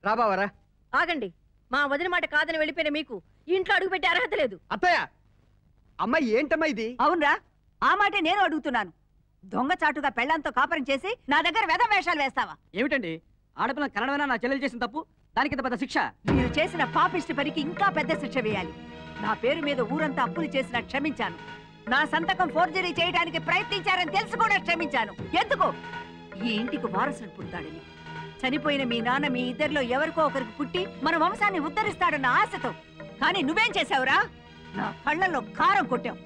రాబావరా. ఆగండి. మా వదిన మాట కాదని వెళ్ళిపోయిన మీకు ఇంట్లో అడుగుపెట్టే అర్హత లేదు. అత్తయ్య, అమ్మాయి ఏంటమ్మా ఇది? అవునరా, ఆ మాటే నేను అడుగుతున్నాను. దొంగచాటుగా పెళ్లంతో కాపురం చేసి నా దగ్గర వెధ వేషాలు వేస్తావా? ఏమిటండి, ఆడపిల్ల కనడమైనా నా చెల్లెలు చేసిన తప్పు, దానికి ఇంత పెద్ద శిక్ష? మీరు చేసిన పాపిష్టి పనికి ఇంకా పెద్ద శిక్ష వేయాలి. నా పేరు మీద ఊరంతా అప్పులు చేసినా క్షమించాను. నా సంతకం ఫోర్జరీ చేయడానికి ప్రయత్నించారని తెలిసి కూడా క్షమించాను. ఎందుకు? ఈ ఇంటికి వారసుడు పుడతాడని. చనిపోయిన మీ నాన్న మీ ఇద్దరిలో ఎవరికో ఒకరికి పుట్టి మన వంశాన్ని ఉద్ధరిస్తాడన్న ఆశతో. కానీ నువ్వేం చేశావురా? నా కళ్ళల్లో కారం కొట్టావు.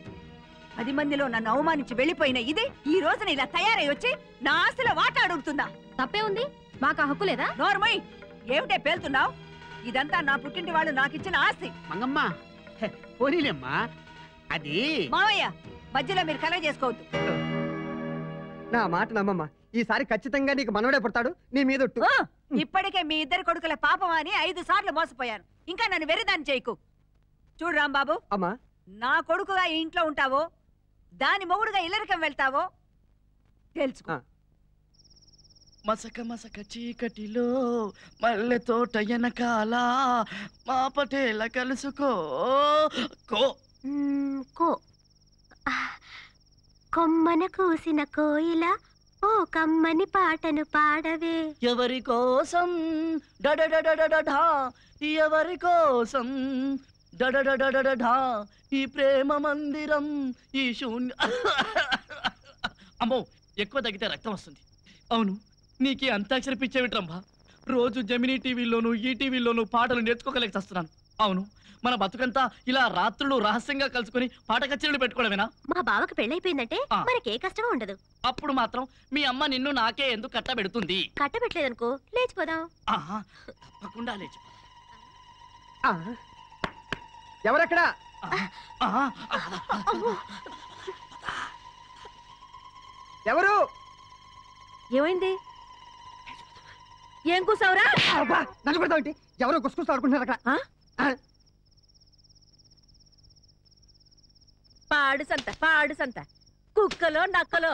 10 మందిలో నన్ను అవమానించి వెళ్ళిపోయిన ఇది ఈ రోజున ఇలా తయారై వచ్చి నా ఆస్తిలో వాటా అడుగుతుందా? తప్పే ఉంది. మాకు హక్కు లేదా? నోర్మయ్, ఏమిటే పేలుతున్నావు? ఇదంతా నా పుట్టింటి వాళ్ళు నాకిచ్చిన ఆస్తి. మంగమ్మ పోనీలేమ్మా, అది మావయ్య, మధ్యలో మీరు కలగ చేసుకోవద్దు. నా మాట నమ్మమ్మా, ఈసారి ఖచ్చితంగా నీకు మనవడే పుడతాడు. నీ మీద ఒట్టు. ఇప్పటికే మీ ఇద్దరు కొడుకుల పాపం అని 5 సార్లు మోసపోయాను. ఇంకా నన్ను వెర్రిదాన్ని చేయకు. చూడు రాంబాబు, అమ్మా, నా కొడుకుగా ఈ ఇంట్లో ఉంటావో, దాని మొగుడుగా ఇల్లరికం వెళ్తావో తెలుసుకో. మసక మసక చీకటిలో మల్లె తోట వెనకాల మా పటేల కలుసుకో కో కో కొమ్మన కూసిన కోయిల ఓ కమ్మని పాటను పాడవే. ఎవరి కోసం డడడడడడా, ఎవరి కోసం డడడడడడా, ఈ ప్రేమ మందిరం ఈ శూన్య. అమ్మో, ఎక్కువ తగ్గితే రక్తం వస్తుంది. అవును, నీకు అంతాక్షరి పిచ్చేవిట్రమ్మా. రోజు జమినీ టీవీలోను ఈటీవీలోను పాటలు నేర్చుకోగలిగి వస్తున్నాను. అవును, మన బతుకంతా ఇలా రాత్రులు రహస్యంగా కలుసుకుని పాట కచేరీలు పెట్టుకోవడమేనా? మా బావకి పెళ్ళైపోయిందంటే మనకే కష్టం ఉండదు. అప్పుడు మాత్రం మీ అమ్మ నిన్ను నాకే ఎందుకు కట్టబెడుతుంది? కట్టబెట్టలేదనుకో, లేచిపోదాం. తప్పకుండా లేచిపో. ఎవరెక్కడా? ఎవరు? ఏమైంది? ఏం కూసావురా? నన్ను కొడతావు? ఎవరో గుసగుసలు ఆడుకుంటున్నారు అక్కడ. పాడు సంత, పాడు సంత, కుక్కలో నక్కలో.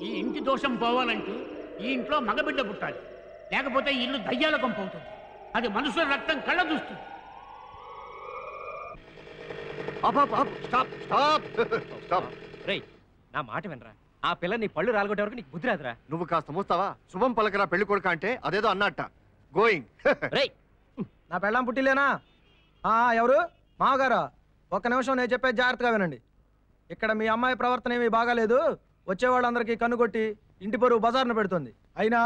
ఈ ఇంటి దోషం పోవాలంటే ఈ ఇంట్లో మగబిడ్డ పుట్టాలి, లేకపోతే ఇల్లు దయ్యాల కొంప అవుతుంది. అది మనుషుల రక్తం కళ్ళ చూస్తుంది. నా మాట వినరా, ఆ పిల్ల నీ పళ్ళు రాలగొట్టే వరకు నీకు బుద్ధి రాదురా. నువ్వు కాస్త మూస్తావా? శుభం పలకరా పెళ్లి కొడుక అంటే అదేదో అన్నట్ట. గోయింగ్. నా పెళ్ళాం పుట్టిలేనా? ఎవరు? మావగారా? ఒక్క నిమిషం నేను చెప్పేది జాగ్రత్తగా వినండి. ఇక్కడ మీ అమ్మాయి ప్రవర్తన ఏమీ బాగాలేదు. వచ్చేవాళ్ళందరికీ కన్నుకొట్టి ఇంటి పరువు బజార్ను పెడుతుంది. అయినా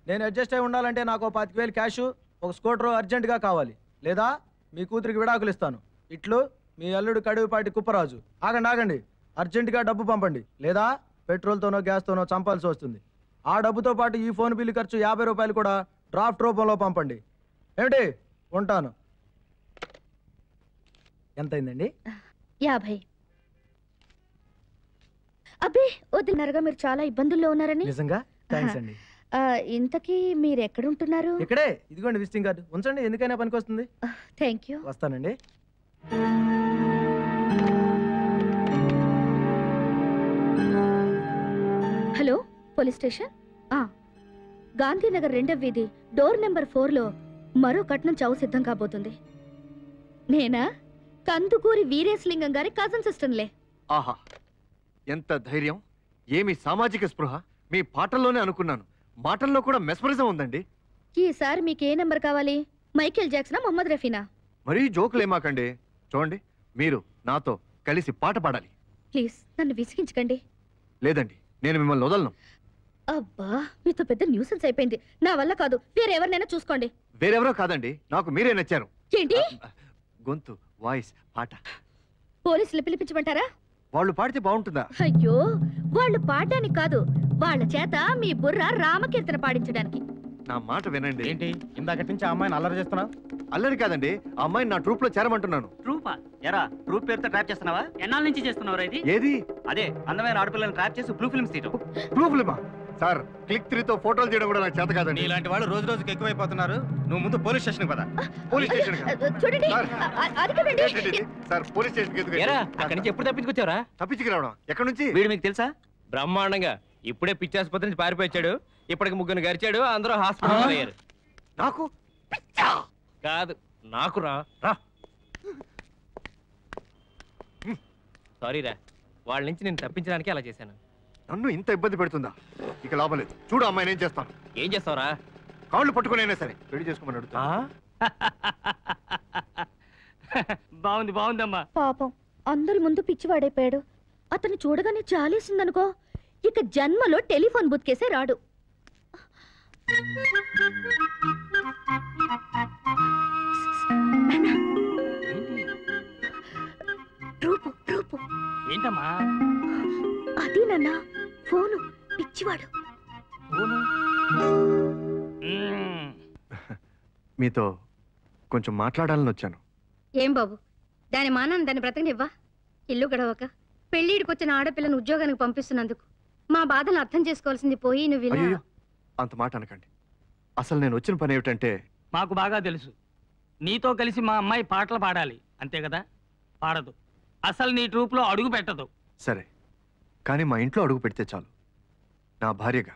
నేను అడ్జస్ట్ అయి ఉండాలంటే నాకు 25,000 క్యాష్, ఒక స్కూటర్ అర్జెంటుగా కావాలి. లేదా మీ కూతురికి విడాకులు ఇస్తాను. ఇట్లు మీ అల్లుడు కడుగుపాటి కుప్పరాజు. ఆగండి, అర్జెంటుగా డబ్బు పంపండి, లేదా పెట్రోల్తోనో గ్యాస్తోనో చంపాల్సి వస్తుంది. ఆ డబ్బుతో పాటు ఈ ఫోన్ బిల్లు ఖర్చు 50 రూపాయలు కూడా డ్రాఫ్ట్ రూపంలో పంపండి. ఏమిటి? ఉంటాను. ఎంతైందండి? 50. అబ్బే వదిలినారుగా, మీరు చాలా ఇబ్బందుల్లో ఉన్నారని. నిజంగా? థ్యాంక్స్ అండి. ఇంతకీ మీరు ఎక్కడుంటున్నారు? ఇక్కడే, ఇదిగోండి విజిటింగ్ కార్డు. ఉంచండి, ఎందుకైనా పనికి వస్తుంది. Thank you. వస్తానండి. Hello, police station. గాంధీనగర్ 2వ వీధి డోర్ నెంబర్ 4లో మరో కట్నం చావు సిద్ధం కాబోతుంది. నేనా? కందుకూరి వీరేశలింగం గారి కజన్ సిస్టర్లే. ఆహా, ఎంత ధైర్యం! ఏమి సామాజిక స్పృహ! మీ పాటల్లోనే అనుకున్నాను, మాటల్లో కూడా మెస్మరిజం ఉందండి. ఈసారి మీకు ఏ నెంబర్ కావాలి? మైకేల్ జాక్సనా, మొహమ్మద్ రఫీనా? మరీ జోకులేమాకండి. చూడండి, మీరు నాతో కలిసి పాట పాడాలి. ప్లీజ్ నన్ను విసిగించకండి. లేదండి, నేను మిమ్మల్ని వదలను. అబ్బా, మీతో పెద్ద న్యూసెన్స్ అయిపోయింది. నా వల్ల కాదు, వేరెవరినైనా చూసుకోండి. వేరెవరో కాదండి, నాకు మీరే నచ్చారు. ఏంటి? గొంతు, వాయిస్, పాట. పోలీసులు పిలిపించమంటారా? వాళ్ళు పాడితే బాగుంటుందా? అయ్యో, వాళ్ళు పాడడానికి కాదు, వాళ్ళ చేత మీ బుర్ర రామకీర్తన పాడించడానికి. నా మాట వినండి. ఏంటి ఇందాక నుంచి ఆ అమ్మాయిని అల్లరి చేస్తున్నావు? అల్లరి కాదండి, ఆ అమ్మాయిని నా ట్రూప్ లో చేరమంటున్నాను. ట్రూపా? ఎరా, ట్రూప్ పేరుతో ట్రాప్ చేస్తున్నావా? ఎన్నాళ్ళ నుంచి చేస్తున్నావురా ఇది? ఏది? అదే అందమైన ఆడపిల్లలను ట్రాప్ చేసి బ్లూ ఫిల్మ్స్ తీయడం. బ్లూ ఫిల్మా? సార్ క్లిక్ 3తో ఫోటోలు చేయడం కూడా నాకు చేత కాదండి. ఇలాంటి వాళ్ళు రోజు రోజుకి ఎక్కువైపోతున్నారు. నువ్వు ముందు పోలీస్ స్టేషన్ పద. పోలీస్ స్టేషన్ చూడండి సార్ పోలీస్ స్టేషన్ అక్కడి నుంచి ఎప్పుడు తప్పించుకొచ్చావరా? తప్పించుకురావడం ఎక్కడి నుంచి? వీడు మీకు తెలుసా? బ్రహ్మాండంగా ఇప్పుడే పిచ్చి ఆసుపత్రి నుంచి పారిపోయాడు. ఇప్పటికి 3 గరిచాడు. అందరూ హాస్పిటల్ అయ్యారు. నాకు కాదు నాకు రా. సారీరా, వాళ్ళ నుంచి నేను తప్పించడానికి అలా చేశాను. నన్ను ఇంత ఇబ్బంది పెడుతుందా? ఇక లాభం లేదు. చూడు అమ్మాయి నేను చేస్తాను. ఏం చేస్తావురా? కాళ్ళు పట్టుకునైనా సరే పెళ్లి చేసుకోమని అడుగుతా. బాగుంది బాగుందమ్మా. పాపం అందరి ముందు పిచ్చివాడైపోయాడు. అతను చూడగానే చాలేసిందనుకో, ఇక జన్మలో టెలిఫోన్ బుత్కేసే రాడు. ఏంటమ్మా అది నాన్న ఫోను, పిచ్చివాడు. మీతో కొంచెం మాట్లాడాలని వచ్చాను. ఏం బాబు, దాని మానాన్ని దాన్ని బ్రతకనివ్వా? ఇల్లు గడవక పెళ్ళిడికి వచ్చిన ఆడపిల్లను ఉద్యోగానికి పంపిస్తున్నందుకు మా బాధను అర్థం చేసుకోవాల్సింది పోయి నువ్వు ఇలా. అయ్యో అంత మాట అనకండి. అసలు నేను వచ్చిన పని ఏమిటంటే, మాకు బాగా తెలుసు. నీతో కలిసి మా అమ్మాయి పాటలు పాడాలి, అంతే కదా? పాడదు. అసలు నీ ట్రూప్లో అడుగు పెట్టదు. సరే, కానీ మా ఇంట్లో అడుగు పెడితే చాలు. నా భార్యగా.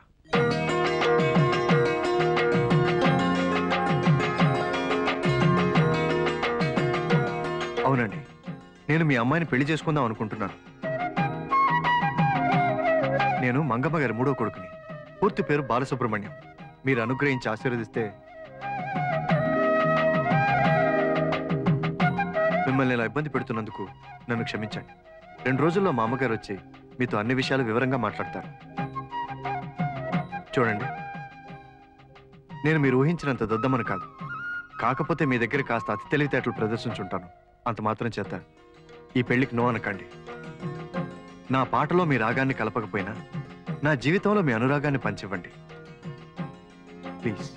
అవునండి, నేను మీ అమ్మాయిని పెళ్లి చేసుకుందాం అనుకుంటున్నాను. నేను మంగమ్మ గారి 3వ కొడుకుని. పూర్తి పేరు బాలసుబ్రహ్మణ్యం. మీరు అనుగ్రహించి ఆశీర్వదిస్తే మిమ్మల్ని ఇలా ఇబ్బంది పెడుతున్నందుకు నన్ను క్షమించండి. 2 రోజుల్లో మా అమ్మగారు వచ్చి మీతో అన్ని విషయాలు వివరంగా మాట్లాడతారు. చూడండి, నేను మీరు ఊహించినంత దద్దమని కాదు. కాకపోతే మీ దగ్గర కాస్త అతి తెలివితేటలు ప్రదర్శించుంటాను. అంత మాత్రం చేత ఈ పెళ్లికి నో అనకండి. నా పాటలో మీ రాగాన్ని కలపకపోయినా నా జీవితంలో మీ అనురాగాన్ని పంచివ్వండి ప్లీజ్.